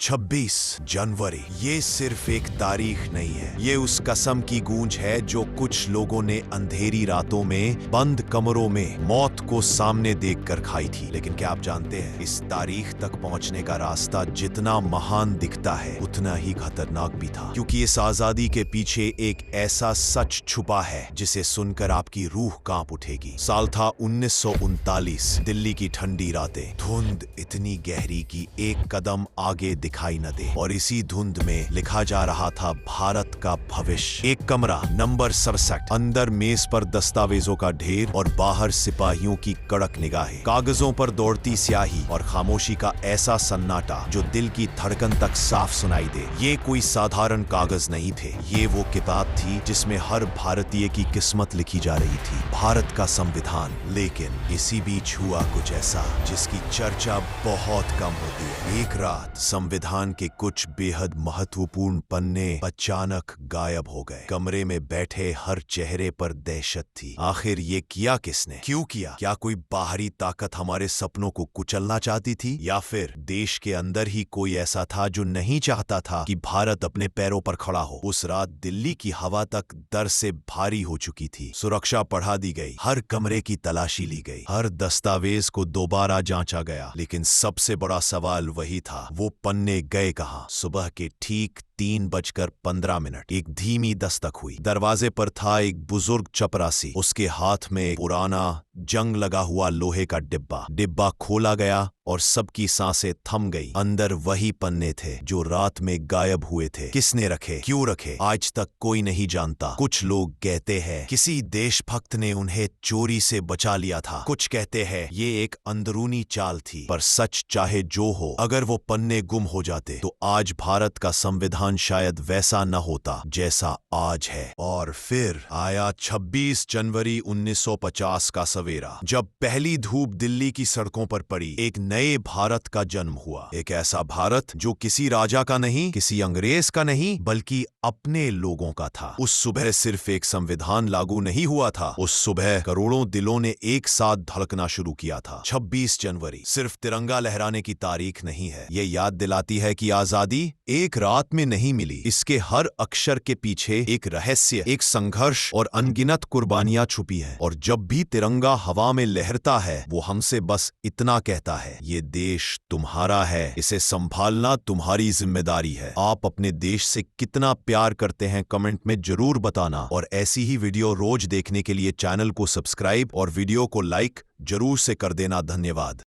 26 जनवरी ये सिर्फ एक तारीख नहीं है, ये उस कसम की गूंज है जो कुछ लोगों ने अंधेरी रातों में बंद कमरों में मौत को सामने देखकर खाई थी। लेकिन क्या आप जानते हैं, इस तारीख तक पहुंचने का रास्ता जितना महान दिखता है उतना ही खतरनाक भी था, क्योंकि इस आजादी के पीछे एक ऐसा सच छुपा है जिसे सुनकर आपकी रूह कांप उठेगी। साल था 1939। दिल्ली की ठंडी रातें, धुंध इतनी गहरी कि एक कदम आगे दिखाई न दे, और इसी धुंध में लिखा जा रहा था भारत का भविष्य। एक कमरा नंबर 67, अंदर मेज पर दस्तावेजों का ढेर और बाहर सिपाहियों की कड़क निगाहें, कागजों पर दौड़ती स्याही और खामोशी का ऐसा सन्नाटा जो दिल की धड़कन तक साफ सुनाई दे। ये कोई साधारण कागज नहीं थे, ये वो किताब थी जिसमें हर भारतीय की किस्मत लिखी जा रही थी, भारत का संविधान। लेकिन इसी बीच हुआ कुछ ऐसा जिसकी चर्चा बहुत कम होती है। एक रात संविधान के कुछ बेहद महत्वपूर्ण पन्ने अचानक गायब हो गए। कमरे में बैठे हर चेहरे पर दहशत थी। आखिर ये किया किसने, क्यों किया? क्या कोई बाहरी ताकत हमारे सपनों को कुचलना चाहती थी, या फिर देश के अंदर ही कोई ऐसा था जो नहीं चाहता था कि भारत अपने पैरों पर खड़ा हो? उस रात दिल्ली की हवा तक डर से भारी हो चुकी थी। सुरक्षा बढ़ा दी गई, हर कमरे की तलाशी ली गई, हर दस्तावेज को दोबारा जांचा गया। लेकिन सबसे बड़ा सवाल वही था, वो पन्ने गए कहां? सुबह के ठीक 3:15 एक धीमी दस्तक हुई। दरवाजे पर था एक बुजुर्ग चपरासी, उसके हाथ में पुराना जंग लगा हुआ लोहे का डिब्बा। डिब्बा खोला गया और सबकी सांसें थम गई। अंदर वही पन्ने थे जो रात में गायब हुए थे। किसने रखे, क्यों रखे, आज तक कोई नहीं जानता। कुछ लोग कहते हैं किसी देशभक्त ने उन्हें चोरी से बचा लिया था, कुछ कहते हैं ये एक अंदरूनी चाल थी। पर सच चाहे जो हो, अगर वो पन्ने गुम हो जाते तो आज भारत का संविधान शायद वैसा न होता जैसा आज है। और फिर आया 26 जनवरी 1950 का सवेरा, जब पहली धूप दिल्ली की सड़कों पर पड़ी। एक नए भारत का जन्म हुआ, एक ऐसा भारत जो किसी राजा का नहीं, किसी अंग्रेज का नहीं, बल्कि अपने लोगों का था। उस सुबह सिर्फ एक संविधान लागू नहीं हुआ था, उस सुबह करोड़ों दिलों ने एक साथ धड़कना शुरू किया था। 26 जनवरी सिर्फ तिरंगा लहराने की तारीख नहीं है, ये याद दिलाती है कि आजादी एक रात में नहीं मिली। इसके हर अक्षर के पीछे एक रहस्य, एक संघर्ष और अनगिनत कुर्बानियां छुपी हैं। और जब भी तिरंगा हवा में लहरता है, वो हमसे बस इतना कहता है, ये देश तुम्हारा है, इसे संभालना तुम्हारी जिम्मेदारी है। आप अपने देश से कितना प्यार करते हैं कमेंट में जरूर बताना, और ऐसी ही वीडियो रोज देखने के लिए चैनल को सब्सक्राइब और वीडियो को लाइक जरूर से कर देना। धन्यवाद।